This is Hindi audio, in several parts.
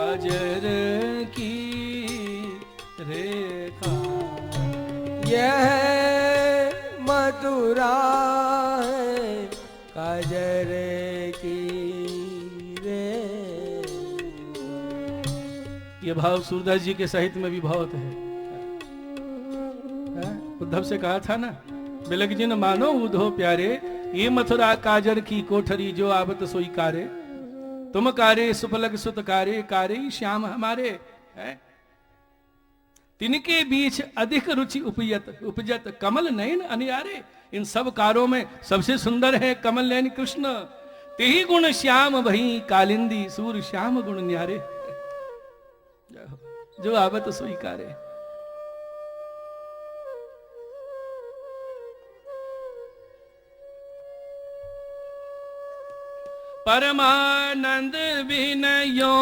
काजर की रेखा। यह मथुरा है काजर की रे। ये भाव सूरदास जी के साहित्य में भी बहुत है। उद्धव से कहा था ना, बिलक जिन मानो उधो प्यारे, ये मथुरा काजर की कोठरी जो आवत सोई कारे। तुम कारे सुपलक सुत कारे, कारे श्याम हमारे है। तिनके बीच अधिक रुचि उपजत कमल नयन अनियारे। इन सब कारों में सबसे सुंदर है कमल नयन कृष्ण। तेही गुण श्याम भई कालिंदी, सूर श्याम गुण न्यारे। जो आवत सोई कारे। परमानंद बिन यो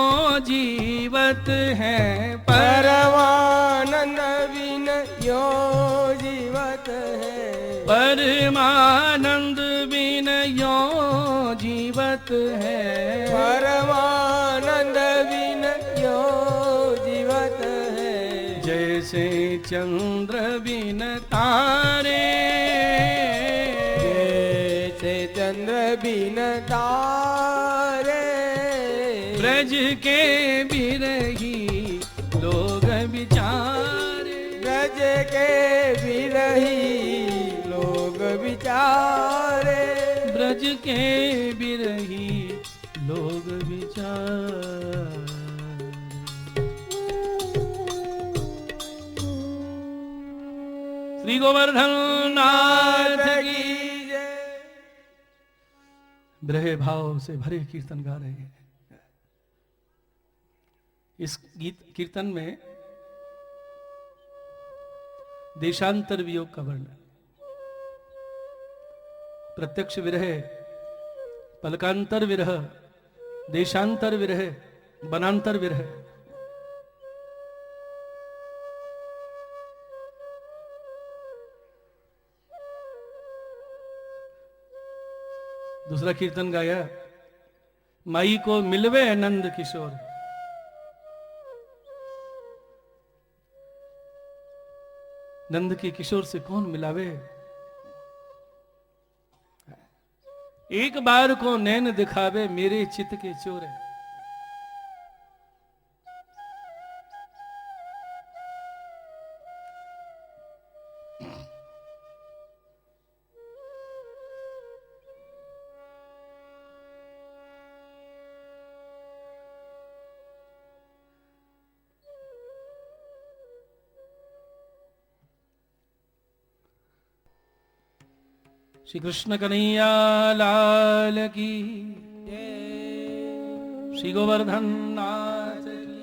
जीवत है, परमानंद बिन यो जीवत है। परमानंद बिन यो जीवत है। परमानंद बिन यो जीवत है। जैसे चंद्र बिन तारे, जैसे चंद्र बिन तारे। ब्रज के बिरही लोग बिचारे। ब्रज के बिरही लोग बिचारे। ब्रज के बिरही लोग बिचारे। श्री गोवर्धन नाथ की जय। ब्रह भाव से भरे कीर्तन गा रहे हैं। इस गीत कीर्तन में देशांतर वियोग का वर्णन, प्रत्यक्ष विरह, पलकांतर विरह, देशांतर विरह, वनांतर विरह। दूसरा कीर्तन गाया, माई को मिलवे नंद किशोर। नंद के किशोर से कौन मिलावे। एक बार को नैन दिखावे मेरे चित्त के चोर। श्री कृष्ण कन्हैया लाल की, श्री गोवर्धन नाथ की।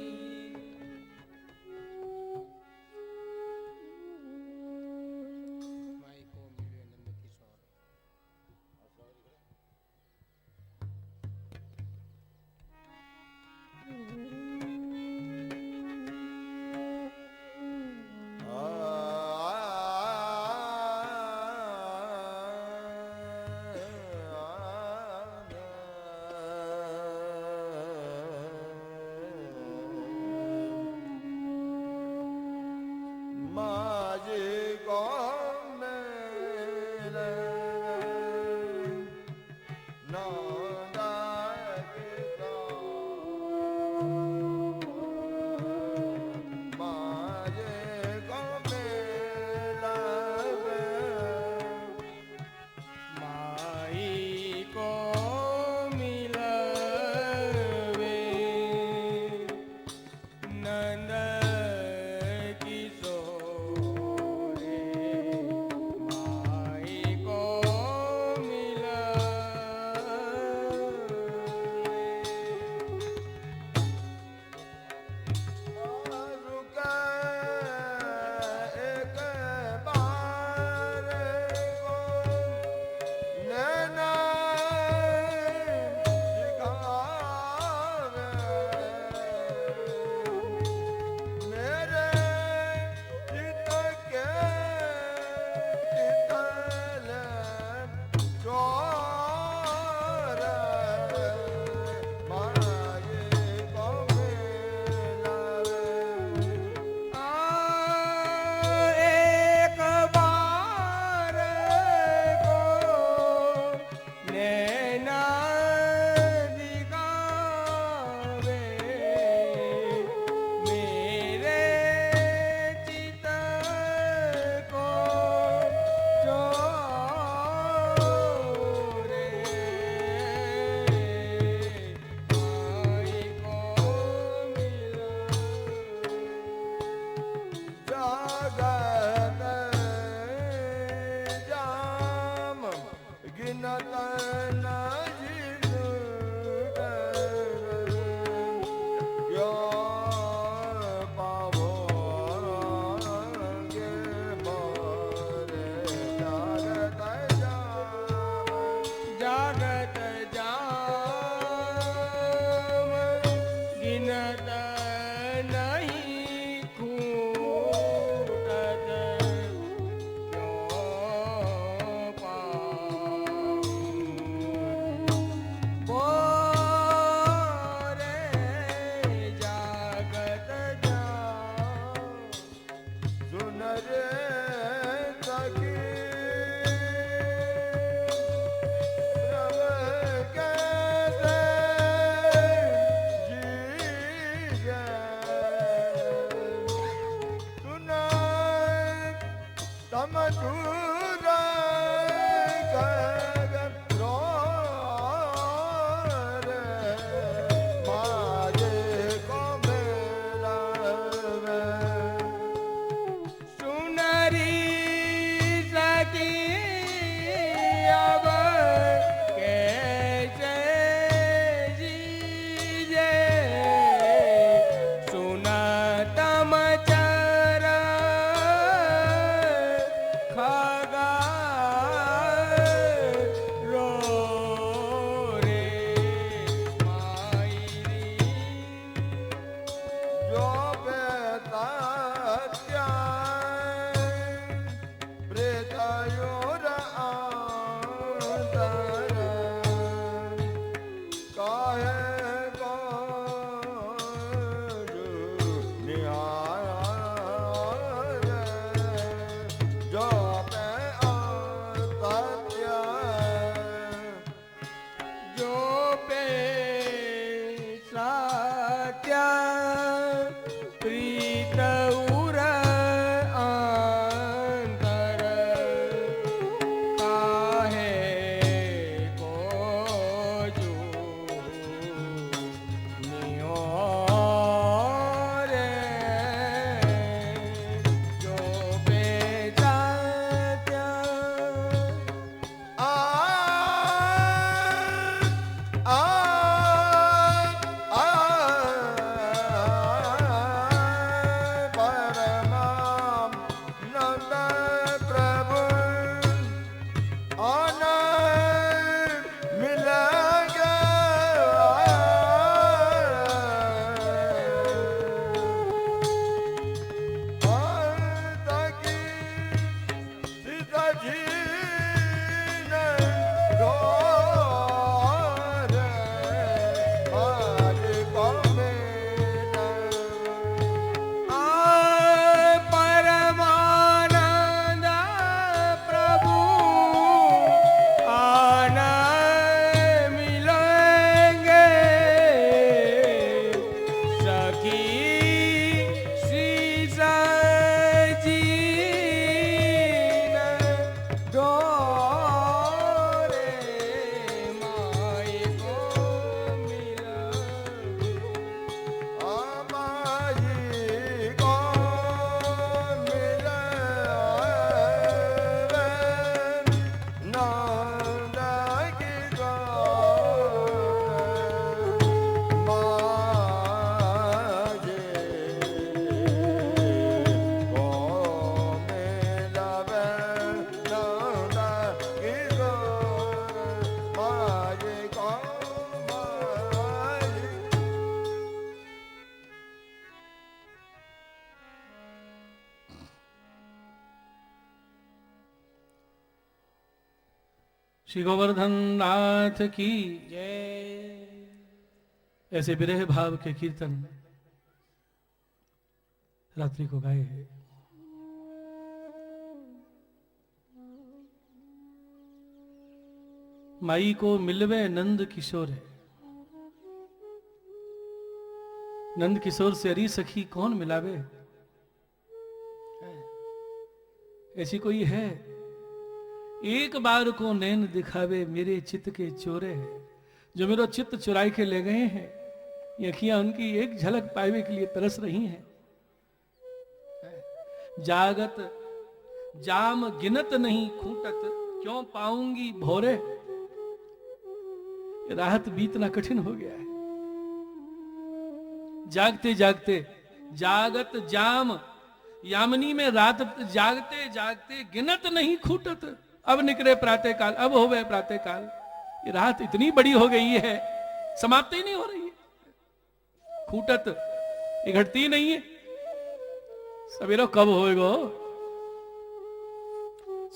नहीं खूटत क्यों पाऊं बोरे जागत जाओ सुन रे सखी प्रभ कैसे जीवे सुन तम दूर रो रे माजे को मिलावे सुनरी सकी अब कैसे जीजे सुनतम चर खगा रो रे मायरी जो बेतात्या प्रेतयोर आंतर काहे को निहार जो बेतात्या जो पे सत्या प्रीत उर अंतर काहे को जो नियो रे जो पे सत्या आ आ आ परमाम नंद प्रभु आनंद मिलेगा ताकि सीता जी ने रो रे मारे को मेरा परमानंद प्रभु आनंद मिलेंगे सखी सीसा जी ने दो रे माई को मिला आमाजी को मिले नंद की गो माजे को मिलावे नंद की गो माजे को माजी श्री गोवर्धन नाथ की जय ऐसे विरह भाव के कीर्तन रात्रि को गाए हैं। माई को मिलवे नंद किशोर है। नंद किशोर से अरी सखी कौन मिलावे? ऐसी कोई है? एक बार को नैन दिखावे मेरे चित्त के चोरे है। जो मेरा चित्त चुराई के ले गए हैं, ये अखियां उनकी एक झलक पावे के लिए तरस रही हैं। जागत जाम गिनत नहीं खूटत क्यों पाऊंगी भोरे। राहत बीतना कठिन हो गया है। जागते जागते जागत जाम यामिनी में रात जागते जागते गिनत नहीं खूटत। अब निकले प्रातः काल, अब हो गए प्रातः काल। ये रात इतनी बड़ी हो गई है, समाप्ति ही नहीं हो रही है। खूटत ये घटती नहीं है। सवेरो कब होएगो?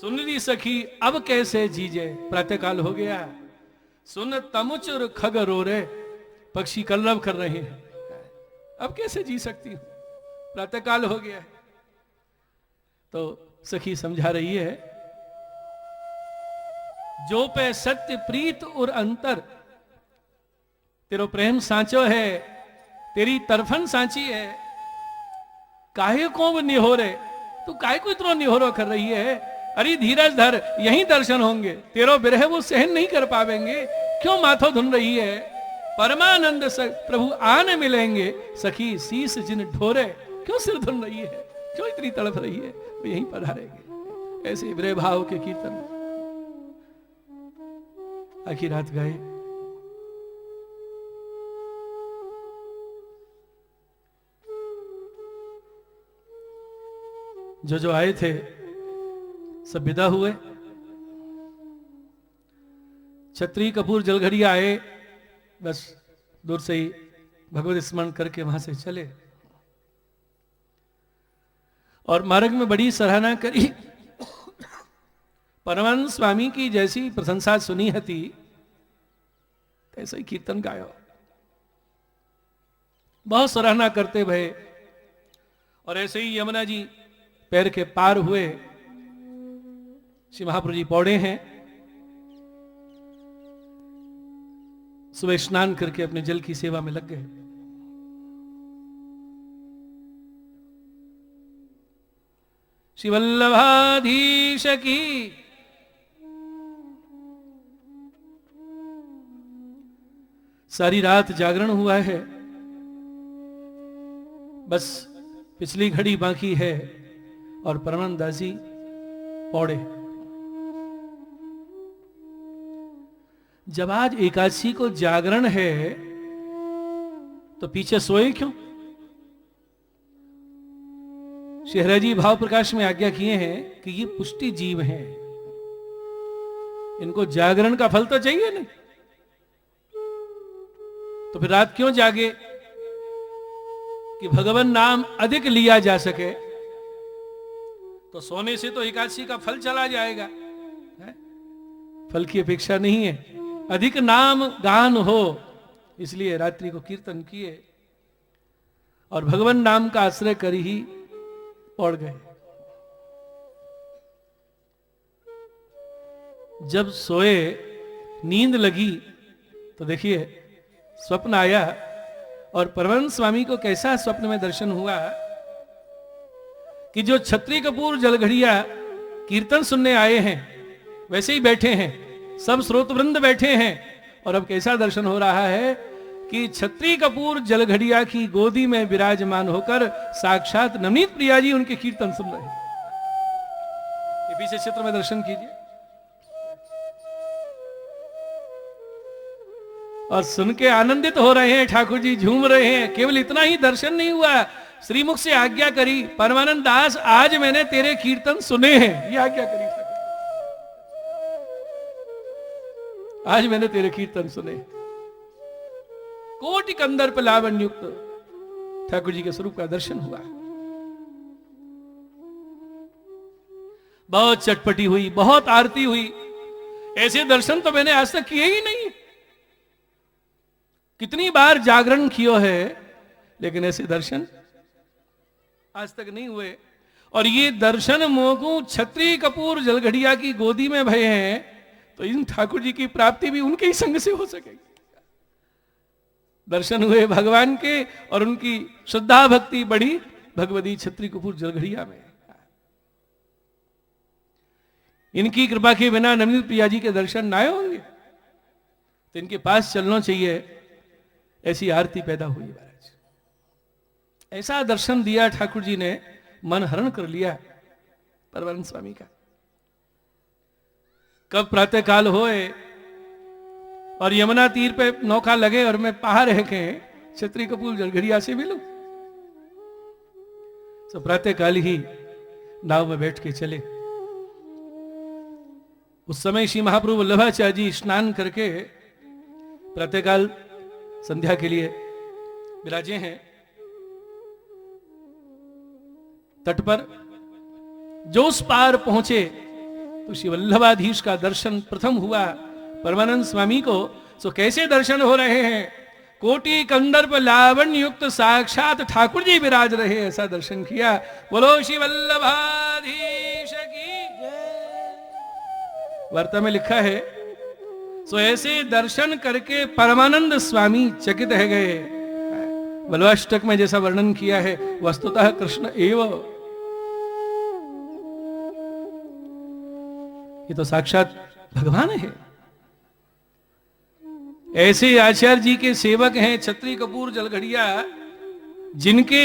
सुन ली सखी अब कैसे जीजे, प्रातः काल हो गया। सुन तमुचुर खग रो रे, पक्षी कलरव कर रहे हैं। अब कैसे जी सकती हूं, प्रातः काल हो गया है। तो सखी समझा रही है, जो पे सत्य प्रीत और अंतर, तेरो प्रेम सांचो है, तेरी तरफन सांची है। काहे को वो निहोरे, तू काहे को इतना निहोरो कर रही है? अरे धीरज धर, यहीं दर्शन होंगे। तेरो बिरह वो सहन नहीं कर पावेंगे, क्यों माथो धुन रही है? परमानंद प्रभु आने मिलेंगे, सखी शीस जिन ढोरे, क्यों सिर धुन रही है, क्यों इतनी तड़प रही है? वो यहीं पधारेंगे। ऐसे विरह भाव के कीर्तन आखिर रात गाए। जो आए थे सब विदा हुए। छत्री कपूर जलघड़िया आए, बस दूर से ही भगवत स्मरण करके वहां से चले और मार्ग में बड़ी सराहना करी। परमानंद स्वामी की जैसी प्रशंसा सुनी हती, ऐसा ही कीर्तन गायो। बहुत सराहना करते भये और ऐसे ही यमुना जी पैर के पार हुए। श्री महाप्रभु जी पौड़े हैं, सुबह स्नान करके अपने जल की सेवा में लग गए। श्री वल्लभाधीश की सारी रात जागरण हुआ है, बस पिछली घड़ी बाकी है और परमानंद दास जी पौड़े। जब आज एकादशी को जागरण है तो पीछे सोए क्यों? शहरा जी भाव प्रकाश में आज्ञा किए हैं कि ये पुष्टि जीव हैं, इनको जागरण का फल तो चाहिए नहीं, तो फिर रात क्यों जागे? कि भगवान नाम अधिक लिया जा सके। तो सोने से तो एकादशी का फल चला जाएगा, है? फल की अपेक्षा नहीं है, अधिक नाम गान हो, इसलिए रात्रि को कीर्तन किए और भगवान नाम का आश्रय कर ही पड़ गए। जब सोए, नींद लगी तो देखिए स्वप्न आया और परमानंद स्वामी को कैसा स्वप्न में दर्शन हुआ कि जो छत्री कपूर जलघड़िया कीर्तन सुनने आए हैं वैसे ही बैठे हैं, सब श्रोत वृंद बैठे हैं। और अब कैसा दर्शन हो रहा है कि छत्री कपूर जलघड़िया की गोदी में विराजमान होकर साक्षात नवनीत प्रिया जी उनके कीर्तन सुन रहे हैं। ये पीछे चित्र में दर्शन कीजिए और सुन के आनंदित हो रहे हैं, ठाकुर जी झूम रहे हैं। केवल इतना ही दर्शन नहीं हुआ, श्रीमुख से आज्ञा करी, परमानंद दास आज मैंने तेरे कीर्तन सुने हैं, ये आज्ञा करी, आज मैंने तेरे कीर्तन सुने। कोटि कंदर्प लावण्य युक्त ठाकुर जी के स्वरूप का दर्शन हुआ। बहुत चटपटी हुई, बहुत आरती हुई, ऐसे दर्शन तो मैंने आज तक किए ही नहीं। कितनी बार जागरण कियो है लेकिन ऐसे दर्शन आज तक नहीं हुए। और ये दर्शन मोगू छत्री कपूर जलघड़िया की गोदी में भये हैं, तो इन ठाकुर जी की प्राप्ति भी उनके ही संग से हो सकेगी। दर्शन हुए भगवान के और उनकी श्रद्धा भक्ति बढ़ी भगवती छत्री कपूर जलघड़िया में। इनकी कृपा के बिना नवनीत प्रिया जी के दर्शन ना होंगे, तो इनके पास चलना चाहिए, ऐसी आरती पैदा हुई महाराज। ऐसा दर्शन दिया ठाकुर जी ने, मन हरण कर लिया परमानंद स्वामी का। कब प्रातः काल होए और यमुना तीर पे नौका लगे और मैं पहाड़ रह के छत्री कपूर जलघड़िया से मिलूं, तो प्रातः काल ही नाव में बैठ के चले। उस समय श्री महाप्रभु वल्लभाचार्य जी स्नान करके प्रातःकाल संध्या के लिए विराजे हैं। तट पर जो उस पार पहुंचे तो श्री वल्लभाधीश का दर्शन प्रथम हुआ परमानंद स्वामी को। सो कैसे दर्शन हो रहे हैं? कोटि कंदर्प लावण्य युक्त साक्षात ठाकुर जी विराज रहे, ऐसा दर्शन किया। बोलो श्री वल्लभाधीश की जय। वार्ता में लिखा है, सो ऐसे दर्शन करके परमानंद स्वामी चकित रह गए। वल्लभाष्टक में जैसा वर्णन किया है, वस्तुतः कृष्ण एव, ये तो साक्षात भगवान है। ऐसे आचार्य जी के सेवक हैं छत्री कपूर जलघड़िया, जिनके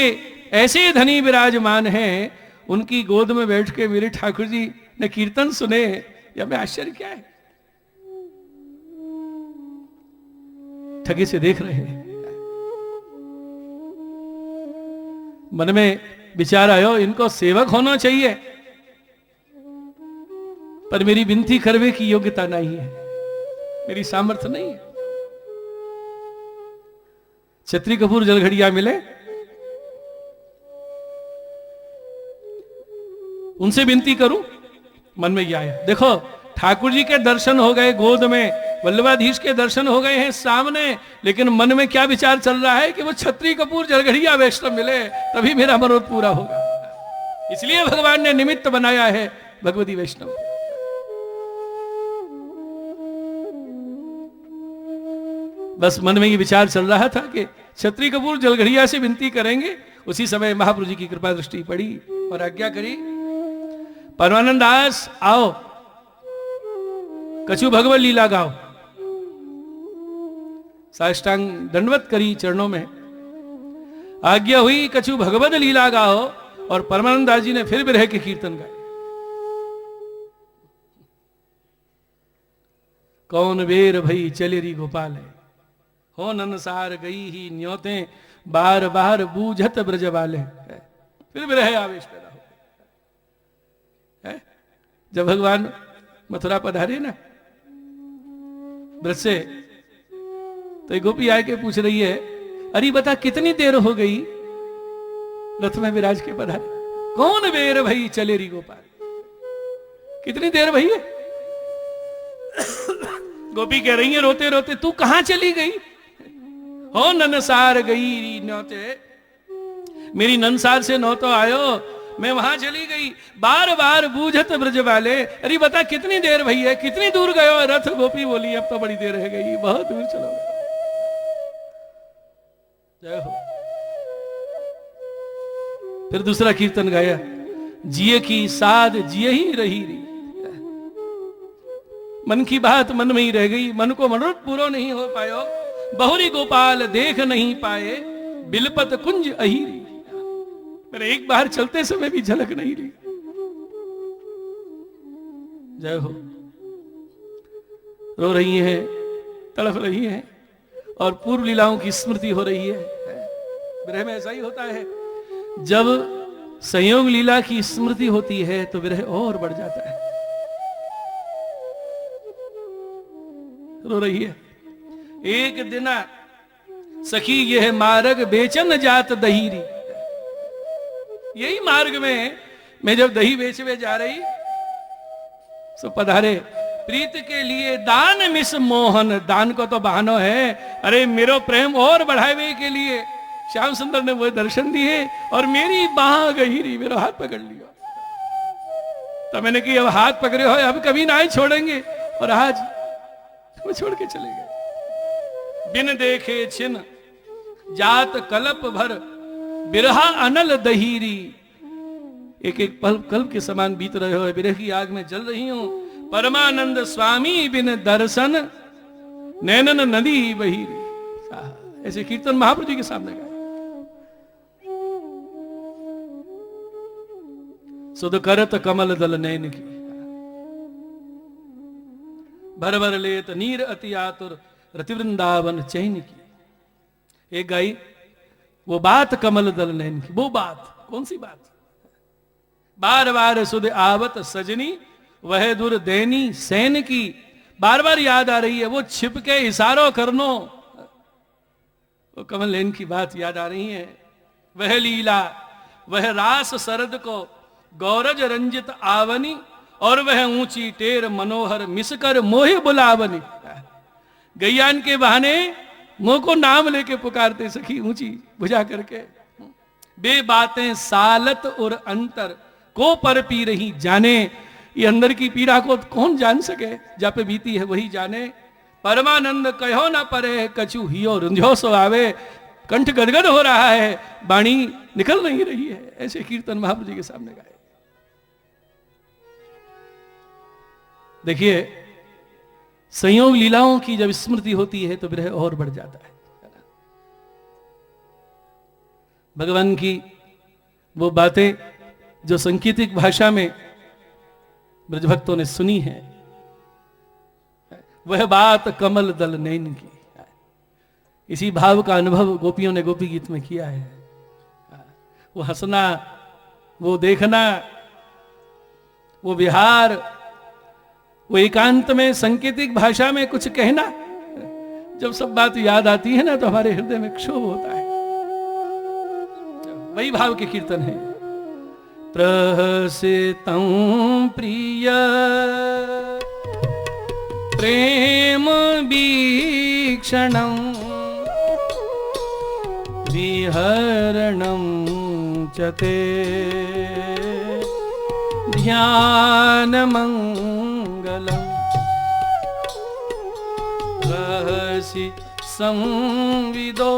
ऐसे धनी विराजमान हैं, उनकी गोद में बैठ के मेरे ठाकुर जी ने कीर्तन सुने, या मैं आश्चर्य क्या है, ठगे से देख रहे हैं। मन में विचार आयो, इनको सेवक होना चाहिए, पर मेरी विनती करवे की योग्यता नहीं है, मेरी सामर्थ्य नहीं है। छत्री कपूर जलघड़िया मिले, उनसे विनती करूं, मन में यह आया। देखो ठाकुर जी के दर्शन हो गए गोद में, वल्लभाधीश के दर्शन हो गए हैं सामने, लेकिन मन में क्या विचार चल रहा है कि वो छत्री कपूर जलघड़िया वैष्णव मिले तभी मेरा मनोरथ पूरा होगा। इसलिए भगवान ने निमित्त बनाया है भगवती वैष्णव। बस मन में ये विचार चल रहा था कि छत्री कपूर जलघड़िया से विनती करेंगे। उसी समय महाप्रभु जी की कृपा दृष्टि पड़ी और आज्ञा करी, परमानंद दास आओ, कछु भगवत लीला गाओ। साष्टांग दंडवत करी चरणों में, आज्ञा हुई कछु भगवत लीला गाओ, और परमानंद दास जी ने फिर विरह के कीर्तन गाए। कौन बेर भई चले री गोपाल है, हो ननसार गई ही न्योते, बार बार बूझत ब्रज वाले। फिर विरह आवेश पैदा हो है। जब भगवान मथुरा पधारे ना ब्रज से, तो एक गोपी आके पूछ रही है, अरे बता कितनी देर हो गई रथ में विराज के पधारे? कौन बेर भई चले री गोपाल, कितनी देर भई है? गोपी कह रही है रोते रोते, तू कहां चली गई? हो ननसार गई न्योते, मेरी ननसार से नौतो आयो, मैं वहां चली गई, बार बार बूझत ब्रज वाले। अरे बता कितनी देर भई है, कितनी दूर गयो रथ? गोपी बोली अब तो बड़ी देर रह गई, बहुत दूर चलो गए। जय हो। फिर दूसरा कीर्तन गाया, जिये की साध जिये ही रही रही। मन की बात मन में ही रह गई, मन को मनोरथ पूरा नहीं हो पायो, बहुरी गोपाल देख नहीं पाए, बिलपत कुंज अहीरी। मेरे एक बार चलते समय भी झलक नहीं ली। जय हो। रो रही हैं, तड़प रही हैं, और पूर्व लीलाओं की स्मृति हो रही है। विरह में ऐसा ही होता है, जब संयोग लीला की स्मृति होती है तो विरह और बढ़ जाता है। रो रही है, एक दिना सखी यह मार्ग बेचन जात दहीरी। यही मार्ग में मैं जब दही बेचवे जा रही, सो पधारे प्रीत के लिए दान मिस मोहन। दान को तो बहानो है, अरे मेरो प्रेम और बढ़ावे के लिए श्याम सुंदर ने वो दर्शन दिए और मेरी बाह गहीरी, मेरा हाथ पकड़ लिया। तो मैंने कि अब हाथ पकड़े हो, अब कभी ना ही छोड़ेंगे, और आज वो छोड़ के चले गए। बिन देखे छिन जात कल्प भर, बिरहा अनल दहीरी। एक एक पल कल्प के समान बीत रहे हो, बिरह की आग में जल रही हूं। परमानंद स्वामी बिन दर्शन, नैनन नदी बहीरी। ऐसे कीर्तन महाप्रभु जी के सामने गाए। सुध करत कमल दल नैन की, भर भर लेत नीर अति आतुर, रति वृंदावन चैन की। एक गाई वो बात कमल दल नैन की, वो बात कौन सी बात? बार बार सुध आवत सजनी, वह दूर दैनी सैन की। बार बार याद आ रही है, वो छिप के इशारों करनो, वो कमल नैन की बात याद आ रही है। वह लीला वह रास सरद को गौरज रंजित आवनी, और वह ऊंची टेर मनोहर मिसकर मोहि बुलावनी। गैयान के बहाने मुंह को नाम लेके पुकारते सखी ऊंची बुझा करके। बे बातें सालत और अंतर को पर पी रही जाने, ये अंदर की पीड़ा को कौन जान सके, जा पे बीती है वही जाने। परमानंद कहो ना परे कछु हियो रुंझो सो आवे, कंठ गदगद हो रहा है, वाणी निकल नहीं रही है। ऐसे कीर्तन महाप्रभु जी के सामने गाए। देखिए, संयोग लीलाओं की जब स्मृति होती है तो विरह और बढ़ जाता है। भगवान की वो बातें जो सांकेतिक भाषा में ब्रजभक्तों ने सुनी है, वह बात कमल दल नैन की। इसी भाव का अनुभव गोपियों ने गोपी गीत में किया है। वो हंसना, वो देखना, वो विहार, वो एकांत में सांकेतिक भाषा में कुछ कहना, जब सब बात याद आती है ना तो हमारे हृदय में क्षोभ होता है। वही भाव के कीर्तन है। प्रहसितं प्रिय प्रेम वीक्षणं विहरणं च ते ध्यानमङ्गलम् रहसि संविदो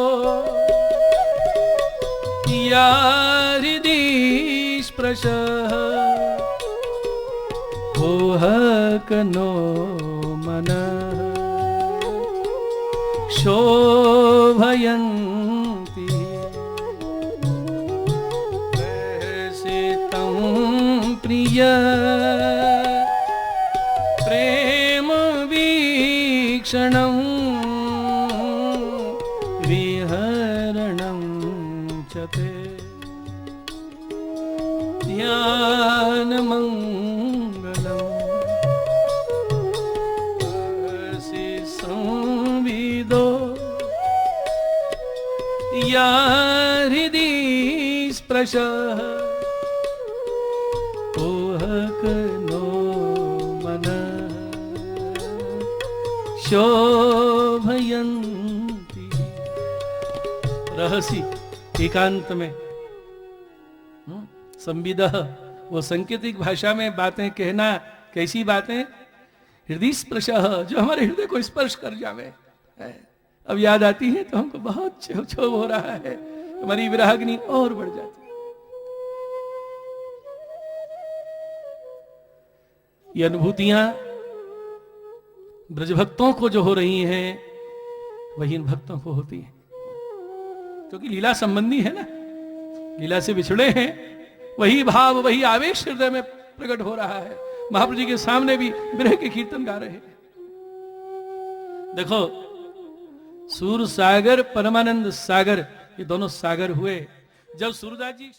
या हृदि स्पृशः ओहकनो मनः शोभयन्ति रहसितं प्रिय प्रेम वीक्षणं विहरणं च ते ध्यानमङ्गलम् रहसि संविदो या हृदि स्पृशः ओहकनो मनः शोभयन्ति। रहसि एकांत में, संविदः वो सांकेतिक भाषा में बातें कहना। कैसी बातें? हृदय स्पर्शः, जो हमारे हृदय को स्पर्श कर जावे। अब याद आती है तो हमको बहुत क्षोभ हो रहा है, हमारी विरहाग्नि और बढ़ जाती है। ये अनुभूतियां ब्रजभक्तों को जो हो रही हैं वही इन भक्तों को होती हैं, क्योंकि लीला संबंधी है ना, लीला से बिछड़े हैं। वही भाव, वही आवेश हृदय में प्रकट हो रहा है। महाप्रभु जी के सामने भी विरह के कीर्तन गा रहे हैं। देखो, सूर सागर, परमानंद सागर, ये दोनों सागर हुए। जब सूरदास जी